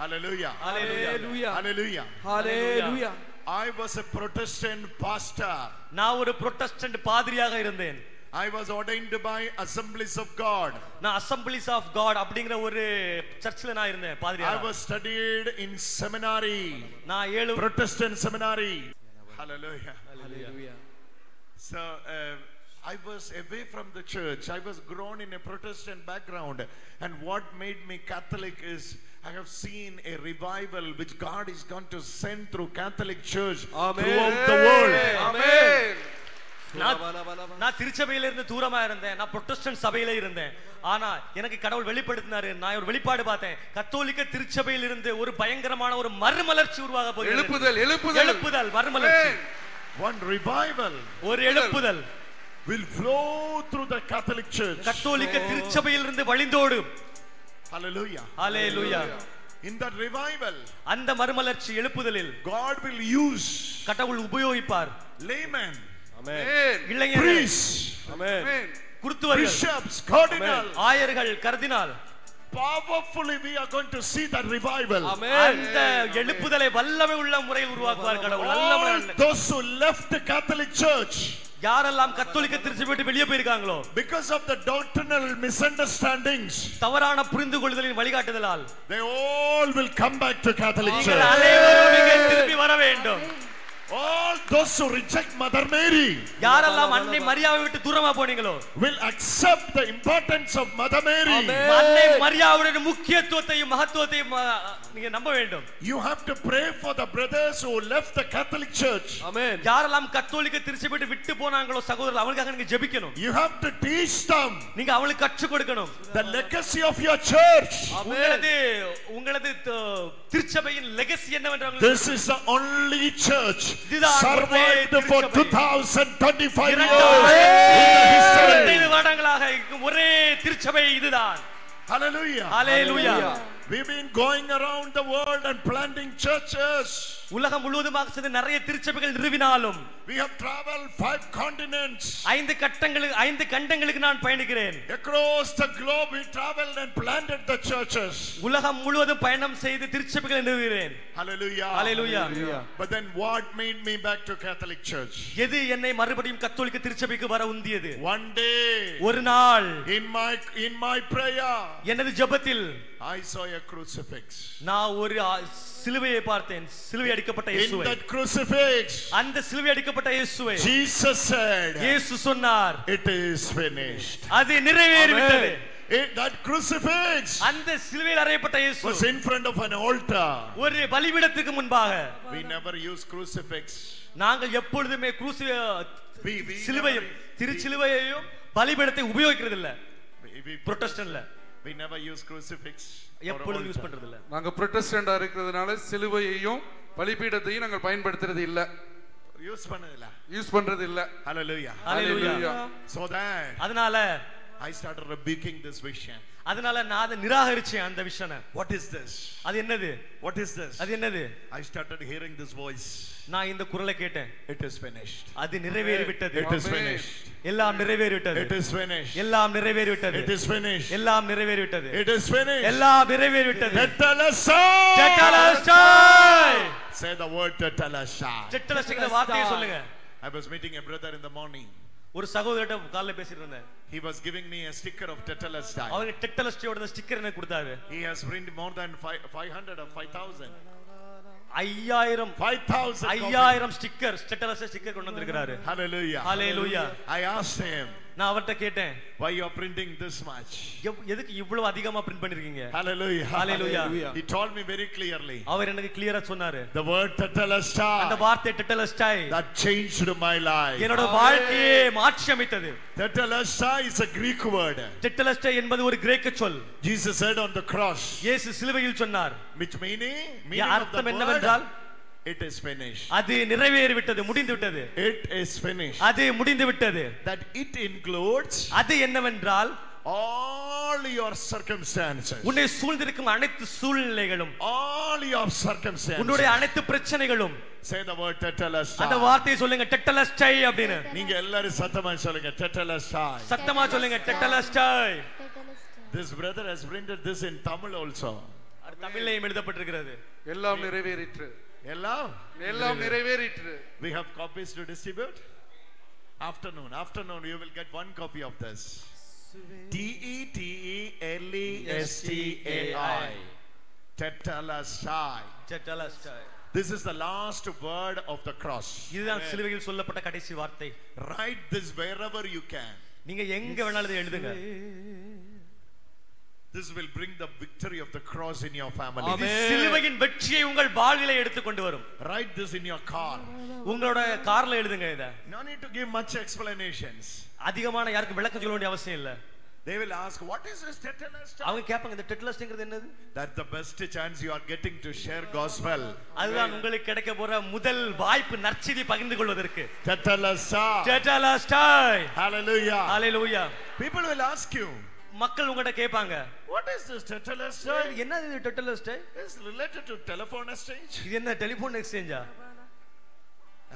Hallelujah. Hallelujah. Hallelujah. Hallelujah. I was a Protestant pastor. நான் ஒரு Protestant பாதிரியாக இருந்தேன். I was ordained by Assemblies of God. நான் Assemblies of God அப்படிங்கற ஒரு சர்ச்சில நான் இருந்தேன் பாதிரியா. I was studied in seminary. நான் 7 Protestant seminary. Hallelujah. Hallelujah. So I was away from the church. I was grown in a Protestant background, and what made me Catholic is I have seen a revival which God is going to send through Catholic Church throughout the world. Amen. நான் திருச்சபையில இருந்து தூரமா இருந்தேன். நான் Protestant சபையில இருந்தேன். ஆனா எனக்கு கடவுள் வெளிப்படுத்தினாரு. நான் ஒரு வெளிப்பாடு பார்த்தேன். கத்தோலிக்க திருச்சபையில இருந்து ஒரு பயங்கரமான ஒரு மறுமலர்ச்சி உருவாக போகிறது. எழுப்புதல் மறுமலர்ச்சி. One revival ஒரு எழுப்புதல் will flow through the Catholic Church. கத்தோலிக்க திருச்சபையில் இருந்து வழிந்தோடும். Hallelujah. Hallelujah. In that revival, அந்த மறுமலர்ச்சி எழுப்புதலில் God will use கடவுள் உபயோகிப்பார். laymen, இளைஞர்கள், priests, குருத்துவர்கள், bishops, cardinals. ஆயர்கள், கர்தினால். Powerfully we are going to see that revival. அந்த எழுப்புதலை வல்லமை உள்ள முறையில் உருவாக்குவார் கடவுள். All those who left the Catholic Church, யாரெல்லாம் கத்தோலிக்க திருச்சபை விட்டு வெளியே போயிருக்காங்களோ, because of the doctrinal misunderstandings, தவறான புரிந்துகொள்ளுதலின் வழிகாட்டுதலால், they all will come back to Catholic Church. நீங்கள் அனைவரும் இங்கே திரும்பி வர வேண்டும். All those who reject Mother Mary, யாரெல்லாம் அன்னை மரியாவை விட்டு தூரமா போனீங்களோ, will accept the importance of Mother Mary. அன்னை மரியாவுடைய முக்கியத்துவத்தையும் மகத்துவத்தையும் நீங்க நம்ப வேண்டும். You have to pray for the brothers who left the Catholic Church. Amen. யாரெல்லாம் கத்தோலிக்க திருச்சபை விட்டு போனாங்களோ சகோதரர்கள், அவங்களுக்காக நீங்க ஜெபிக்கணும். You have to teach them நீங்க அவங்களுக்கு கற்றுக் கொடுக்கணும். the legacy of your church. உங்களது திருச்சபையின் லெகசி என்னவென்று This is the only church survived for 2025 years. வருடங்களாக ஒரே திருச்சபை இதுதான். Hallelujah. Hallelujah. We've been going around the world and planting churches. உலகம் முழுவதுமாக சென்று நிறைய திருச்சபைகள் நிறுவினாலும், we have traveled 5 continents. 5 கண்டங்களுக்கு நான் பயணிக்கிறேன். Across the globe we traveled and planted the churches. உலகம் முழுவதும் பயணம் செய்து திருச்சபைகளை நிறுவுகிறேன். Hallelujah. Hallelujah. But then what made me back to Catholic Church? எது என்னை மறுபடியும் கத்தோலிக்க திருச்சபைக்கு வர உந்தியது? One day, ஒரு நாள் in my prayer, எனது ஜெபத்தில் I saw a crucifix. நான் ஒரு சிலுவையை பார்த்தேன். சிலுவை அடிக்கப்பட்ட இயேசுவை. In that crucifix, அந்த சிலுவை அடிக்கப்பட்ட இயேசுவை Jesus said, இயேசு சொன்னார், it is finished. அது நிறைவேறிவிட்டது. That crucifix அந்த சிலுவையில் அறையப்பட்ட இயேசு was in front of an altar. ஒரு பலிபீடத்துக்கு முன்பாக. We never use crucifix. நாங்கள் எப்பொழுதுமே சிலுவையும் திருச்சிலுவையையும் பலிபீடத்தை உபயோகிக்கிறது இல்ல. புரோட்டஸ்டன்ட்ல we never use crucifix. எப்பொழுதும் யூஸ் பண்றது இல்ல. நாங்க புரோட்டஸ்டன்டா இருக்கிறதுனால சிலுவையையும் பலிபீடத்தையும் நாங்கள் பயன்படுத்துறது இல்ல. யூஸ் பண்றது இல்ல. Hallelujah. Hallelujah. So that அதனால I started rebuking this vision. அதனால நான் அதை நிராகரிச்சேன் அந்த விஷனை. What is this? அது என்னது? What is this? அது என்னது? I started hearing this voice. நான் இந்த குரலை கேட்டேன். It is finished. அது நிறைவேறிவிட்டது. It is finished. எல்லாம் நிறைவேறிவிட்டது. It is finished. எல்லாம் நிறைவேறிவிட்டது. It is finished. எல்லாம் நிறைவேறிவிட்டது. It is finished. எல்லாம் நிறைவேறிவிட்டது. Tetelestai. Tetelestai. Say the word tetelestai. tetelestai வார்த்தையை சொல்லுங்க. I was meeting a brother in the morning. ஒரு சகோதரட்ட காலைல பேசிட்டு இருந்தேன். He was giving me a sticker of tetelestai. அவர் tetelestaiயோட ஸ்டிக்கர் எனக்கு கொடுத்தாரு. He has printed more than 500 or 5000. 5000 sticker tetelestai sticker கொண்டு வந்திருக்காரு. Hallelujah. Hallelujah. I asked him, நான் அவர்ட்ட கேட்டேன், why you are printing this much? எதுக்கு இவ்வளவு அதிகமா பிரிண்ட் பண்ணிருக்கீங்க? Hallelujah. Hallelujah. He told me very clearly. அவர் எனக்கு கிளியரா சொன்னாரு. The word tetelestai. அந்த வார்த்தை tetelestai that changed my life. என்னோட வாழ்க்கையை மாற்றி அமைத்தது. Tetelestai is a Greek word. tetelestai என்பது ஒரு கிரேக்க சொல். Jesus said on the cross. இயேசு சிலுவையில் சொன்னார். Which meaning அர்த்தம் என்னவென்றால், it is finished. அது நிறைவேறிவிட்டது, முடிந்து விட்டது. It is finished. அது முடிந்து விட்டது. That it includes அது என்னவென்றால் all your circumstances. உன்னை சூழ்ந்திருக்கும் அனைத்து சூழ்நிலைகளும், all your circumstances. உன்னுடைய அனைத்து பிரச்சனைகளும். Say the word tetelestai. அந்த வார்த்தையை சொல்லுங்க, tetelestai அப்படினு. நீங்க எல்லாரும் சத்தமா சொல்லுங்க, tetelestai. சத்தமா சொல்லுங்க, tetelestai. This brother has printed this in Tamil also. தமிழிலேயும் எழுதப்பட்டிருக்கிறது. எல்லாம் நிறைவேறிற்று. எல்லாம் நிறைவேறிற்று. We have copies to distribute. Afternoon you will get one copy of this. Tetelestai. Tetelestai. This is the last word of the cross. இதுதான் சிலுவையில் சொல்லப்பட்ட கடைசி வார்த்தை. Write this wherever you can. நீங்க எங்க வேணாலும் இதை எழுதுங்க. This will bring the victory of the cross in your family. இது சிலுவையின் வெற்றியை உங்கள் வாழ்விலே எடுத்து கொண்டு வரும். Write this in your car. உங்களோட கார்ல எழுதுங்க இத. No need to give much explanations. அதிகமான யாருக்கு விளக்கம் சொல்ல வேண்டிய அவசியம் இல்ல. They will ask, what is this tetelestai? அவங்க கேட்பாங்க இந்த tetelestai என்னது? That's the best chance you are getting to share gospel. அதுதான் உங்களுக்கு கிடைக்க போற முதல் வாய்ப்பு நற்செய்தி பகிர்ந்து கொள்வதற்கு. Tetelestai. Hallelujah. People will ask you. மக்கள் உங்ககிட்ட கேட்பாங்க, what is this tetelestai? என்னது இது tetelestai? It's related to telephone exchange. இது என்ன telephone எக்ஸ்சேஞ்சா?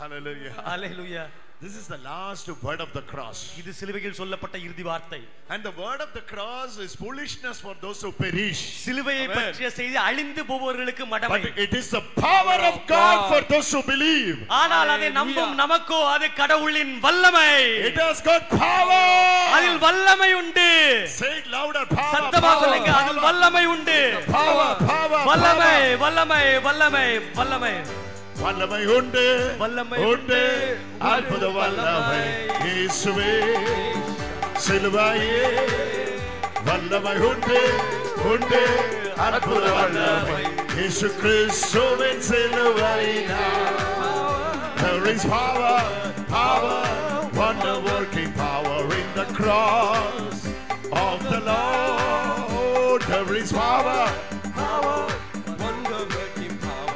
Hallelujah. This is the last word of the cross. இது சிலுவையில் சொல்லப்பட்ட இறுதி வார்த்தை. And the word of the cross is foolishness for those who perish. சிலுவையை பற்றிய செய்தி அழிந்து போபவர்களுக்கு மடமை. But it is the power of God for those who believe. ஆனால் அதை நம்பும் நமக்கோ அது கடவுளின் வல்லமை. It has got power. அதில் வல்லமை உண்டு. Say it louder. Power. சத்தமாக சொல்லுங்க, அதில் வல்லமை உண்டு. Power. வல்லமை. வல்லமை உண்டு அற்புத வல்லமை இயேசுவே சிலுவையே வல்லமை உண்டு அற்புத வல்லமை இயேசு கிறிஸ்துவின் சிலுவையினால் there is power wonder working power in the cross of the Lord. There is power